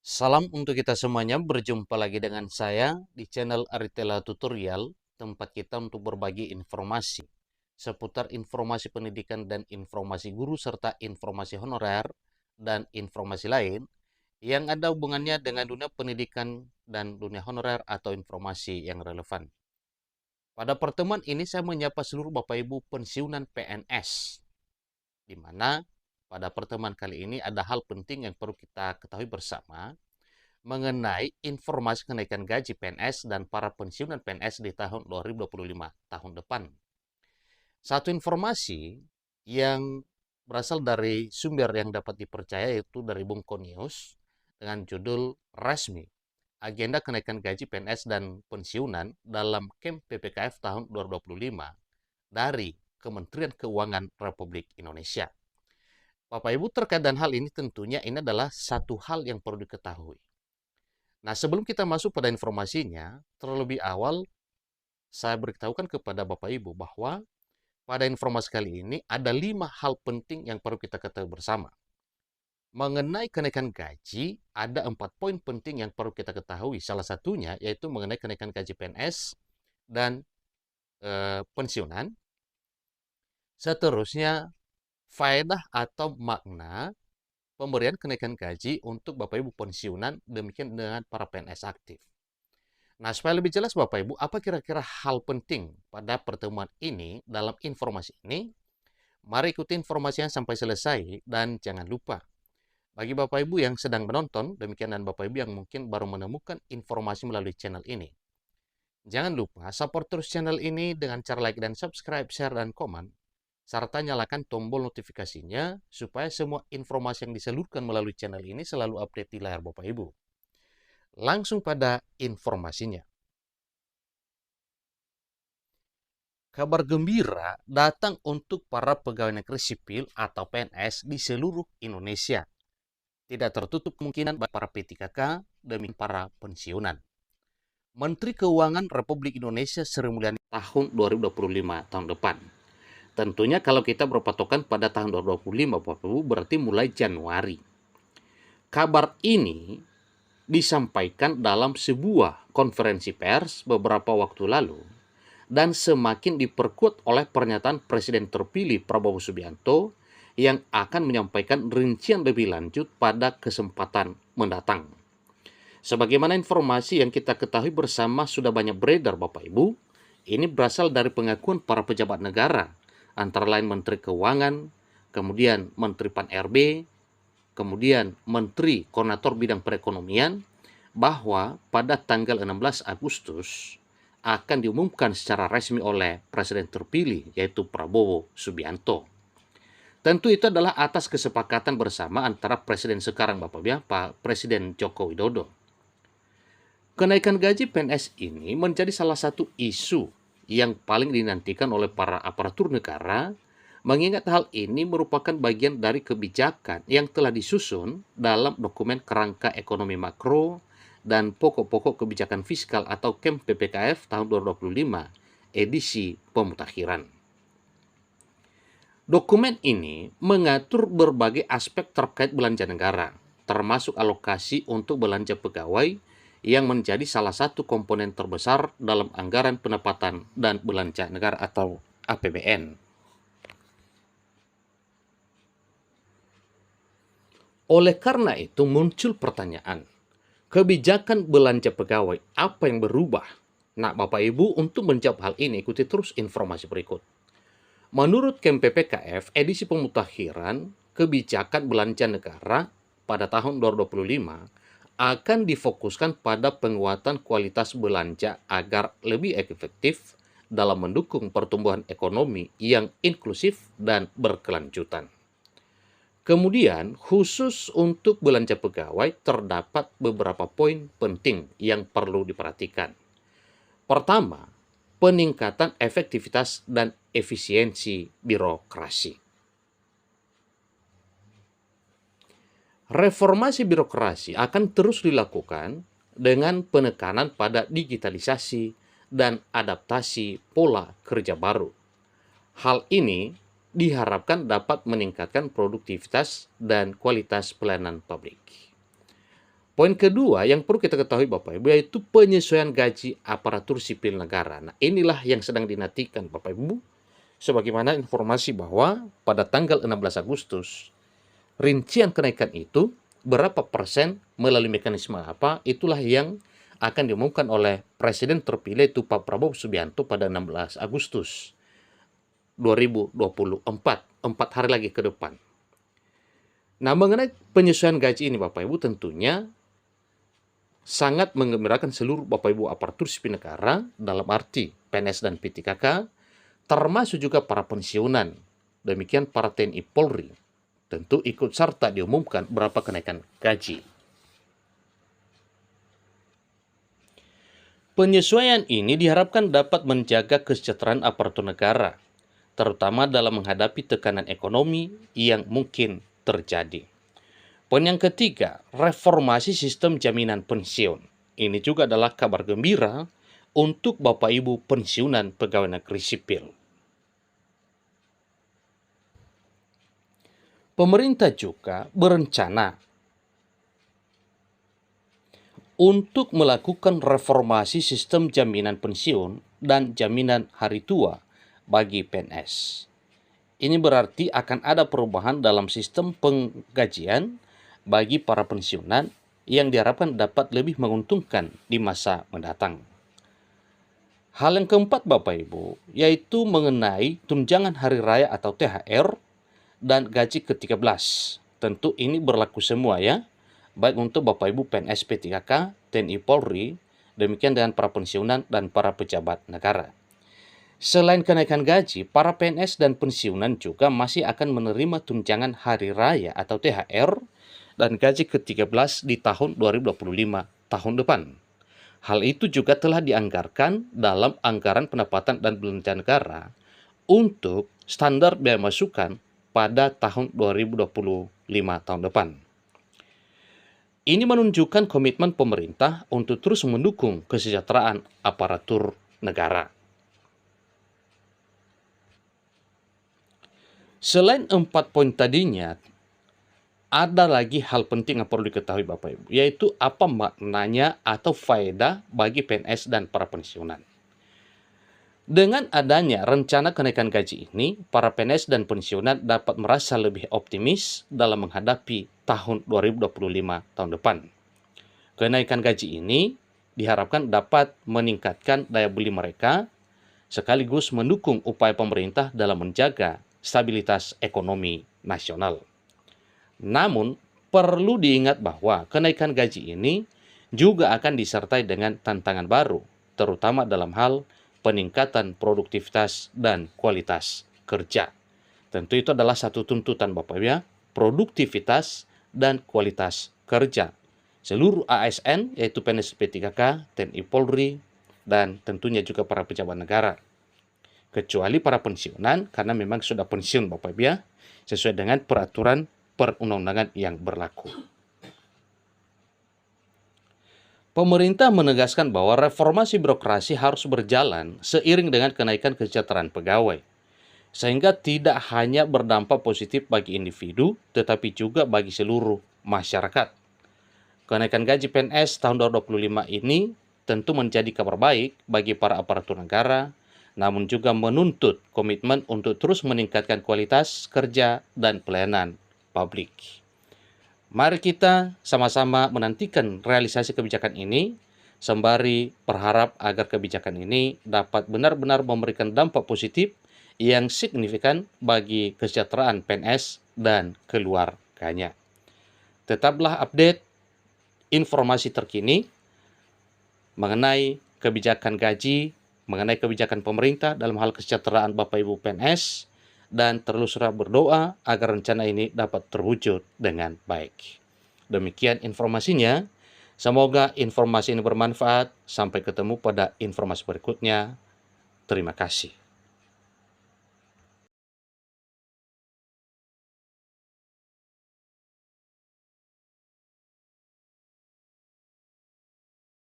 Salam untuk kita semuanya, berjumpa lagi dengan saya di channel Aritela Tutorial, tempat kita untuk berbagi informasi seputar informasi pendidikan dan informasi guru serta informasi honorer dan informasi lain yang ada hubungannya dengan dunia pendidikan dan dunia honorer atau informasi yang relevan. Pada pertemuan ini saya menyapa seluruh Bapak Ibu pensiunan PNS, di mana pada pertemuan kali ini ada hal penting yang perlu kita ketahui bersama mengenai informasi kenaikan gaji PNS dan para pensiunan PNS di tahun 2025 tahun depan. Satu informasi yang berasal dari sumber yang dapat dipercaya yaitu dari Bungko News dengan judul resmi agenda kenaikan gaji PNS dan pensiunan dalam KEM PPKF tahun 2025 dari Kementerian Keuangan Republik Indonesia. Bapak Ibu, terkait dengan hal ini tentunya ini adalah satu hal yang perlu diketahui. Nah, sebelum kita masuk pada informasinya, terlebih awal saya beritahukan kepada Bapak Ibu bahwa pada informasi kali ini ada 5 hal penting yang perlu kita ketahui bersama. Mengenai kenaikan gaji, ada 4 poin penting yang perlu kita ketahui. Salah satunya yaitu mengenai kenaikan gaji PNS dan pensiunan. Seterusnya, faedah atau makna pemberian kenaikan gaji untuk Bapak Ibu pensiunan, demikian dengan para PNS aktif. Nah, supaya lebih jelas Bapak Ibu, apa kira-kira hal penting pada pertemuan ini dalam informasi ini? Mari ikuti informasinya sampai selesai dan jangan lupa, bagi Bapak Ibu yang sedang menonton, demikian dan Bapak Ibu yang mungkin baru menemukan informasi melalui channel ini. Jangan lupa support terus channel ini dengan cara like dan subscribe, share, dan komen, serta nyalakan tombol notifikasinya supaya semua informasi yang disalurkan melalui channel ini selalu update di layar Bapak Ibu. Langsung pada informasinya. Kabar gembira datang untuk para pegawai negeri sipil atau PNS di seluruh Indonesia. Tidak tertutup kemungkinan bagi para P3K demi para pensiunan. Menteri Keuangan Republik Indonesia Sri Mulyani tahun 2025 tahun depan. Tentunya kalau kita berpatokan pada tahun 2025 Bapak Ibu berarti mulai Januari. Kabar ini disampaikan dalam sebuah konferensi pers beberapa waktu lalu dan semakin diperkuat oleh pernyataan Presiden terpilih Prabowo Subianto yang akan menyampaikan rincian lebih lanjut pada kesempatan mendatang. Sebagaimana informasi yang kita ketahui bersama sudah banyak beredar Bapak Ibu, ini berasal dari pengakuan para pejabat negara, antara lain Menteri Keuangan, kemudian Menteri Pan-RB, kemudian Menteri Koordinator Bidang Perekonomian, bahwa pada tanggal 16 Agustus akan diumumkan secara resmi oleh Presiden terpilih yaitu Prabowo Subianto. Tentu itu adalah atas kesepakatan bersama antara Presiden sekarang Pak Presiden Joko Widodo. Kenaikan gaji PNS ini menjadi salah satu isu yang paling dinantikan oleh para aparatur negara, mengingat hal ini merupakan bagian dari kebijakan yang telah disusun dalam dokumen kerangka ekonomi makro dan pokok-pokok kebijakan fiskal atau KEM PPKF tahun 2025 edisi pemutakhiran. Dokumen ini mengatur berbagai aspek terkait belanja negara, termasuk alokasi untuk belanja pegawai yang menjadi salah satu komponen terbesar dalam anggaran pendapatan dan belanja negara atau APBN. Oleh karena itu muncul pertanyaan, kebijakan belanja pegawai apa yang berubah? Nah, Bapak Ibu, untuk menjawab hal ini ikuti terus informasi berikut. Menurut KEM PPKF edisi pemutakhiran, kebijakan belanja negara pada tahun 2025 akan difokuskan pada penguatan kualitas belanja agar lebih efektif dalam mendukung pertumbuhan ekonomi yang inklusif dan berkelanjutan. Kemudian, khusus untuk belanja pegawai terdapat beberapa poin penting yang perlu diperhatikan. Pertama, peningkatan efektivitas dan efisiensi birokrasi. Reformasi birokrasi akan terus dilakukan dengan penekanan pada digitalisasi dan adaptasi pola kerja baru. Hal ini diharapkan dapat meningkatkan produktivitas dan kualitas pelayanan publik. Poin kedua yang perlu kita ketahui Bapak Ibu yaitu penyesuaian gaji aparatur sipil negara. Nah, inilah yang sedang dinantikan Bapak Ibu. Sebagaimana informasi bahwa pada tanggal 16 Agustus, rincian kenaikan itu berapa persen melalui mekanisme apa, itulah yang akan diumumkan oleh Presiden terpilih itu Pak Prabowo Subianto pada 16 Agustus 2024, 4 hari lagi ke depan. Nah, mengenai penyesuaian gaji ini Bapak Ibu tentunya sangat menggembirakan seluruh Bapak Ibu aparatur sipil negara dalam arti PNS dan PTKK, termasuk juga para pensiunan. Demikian para TNI Polri tentu ikut serta diumumkan berapa kenaikan gaji. Penyesuaian ini diharapkan dapat menjaga kesejahteraan aparatur negara, terutama dalam menghadapi tekanan ekonomi yang mungkin terjadi. Poin yang ketiga, reformasi sistem jaminan pensiun. Ini juga adalah kabar gembira untuk Bapak Ibu pensiunan pegawai negeri sipil. Pemerintah juga berencana untuk melakukan reformasi sistem jaminan pensiun dan jaminan hari tua bagi PNS. Ini berarti akan ada perubahan dalam sistem penggajian bagi para pensiunan yang diharapkan dapat lebih menguntungkan di masa mendatang. Hal yang keempat Bapak Ibu, yaitu mengenai tunjangan hari raya atau THR dan gaji ke-13. Tentu ini berlaku semua ya, baik untuk Bapak Ibu PNS P3K, TNI Polri, demikian dengan para pensiunan dan para pejabat negara. Selain kenaikan gaji, para PNS dan pensiunan juga masih akan menerima tunjangan hari raya atau THR dan gaji ke-13 di tahun 2025 tahun depan. Hal itu juga telah dianggarkan dalam anggaran pendapatan dan belanja negara untuk standar biaya masukan pada tahun 2025 tahun depan. Ini menunjukkan komitmen pemerintah untuk terus mendukung kesejahteraan aparatur negara. Selain 4 poin tadinya, ada lagi hal penting yang perlu diketahui Bapak Ibu, yaitu apa maknanya atau faedah bagi PNS dan para pensiunan. Dengan adanya rencana kenaikan gaji ini, para PNS dan pensiunan dapat merasa lebih optimis dalam menghadapi tahun 2025 tahun depan. Kenaikan gaji ini diharapkan dapat meningkatkan daya beli mereka, sekaligus mendukung upaya pemerintah dalam menjaga stabilitas ekonomi nasional. Namun, perlu diingat bahwa kenaikan gaji ini juga akan disertai dengan tantangan baru, terutama dalam hal peningkatan produktivitas dan kualitas kerja. Tentu itu adalah satu tuntutan Bapak Ibu ya, produktivitas dan kualitas kerja. Seluruh ASN, yaitu PNS P3K, TNI Polri, dan tentunya juga para pejabat negara. Kecuali para pensiunan, karena memang sudah pensiun Bapak Ibu ya, sesuai dengan peraturan perundang-undangan yang berlaku. Pemerintah menegaskan bahwa reformasi birokrasi harus berjalan seiring dengan kenaikan kesejahteraan pegawai, sehingga tidak hanya berdampak positif bagi individu, tetapi juga bagi seluruh masyarakat. Kenaikan gaji PNS tahun 2025 ini tentu menjadi kabar baik bagi para aparatur negara, namun juga menuntut komitmen untuk terus meningkatkan kualitas kerja dan pelayanan publik. Mari kita sama-sama menantikan realisasi kebijakan ini, sembari berharap agar kebijakan ini dapat benar-benar memberikan dampak positif yang signifikan bagi kesejahteraan PNS dan keluarganya. Tetaplah update informasi terkini mengenai kebijakan gaji, mengenai kebijakan pemerintah dalam hal kesejahteraan Bapak Ibu PNS, dan teruslah berdoa agar rencana ini dapat terwujud dengan baik. Demikian informasinya. Semoga informasi ini bermanfaat. Sampai ketemu pada informasi berikutnya. Terima kasih.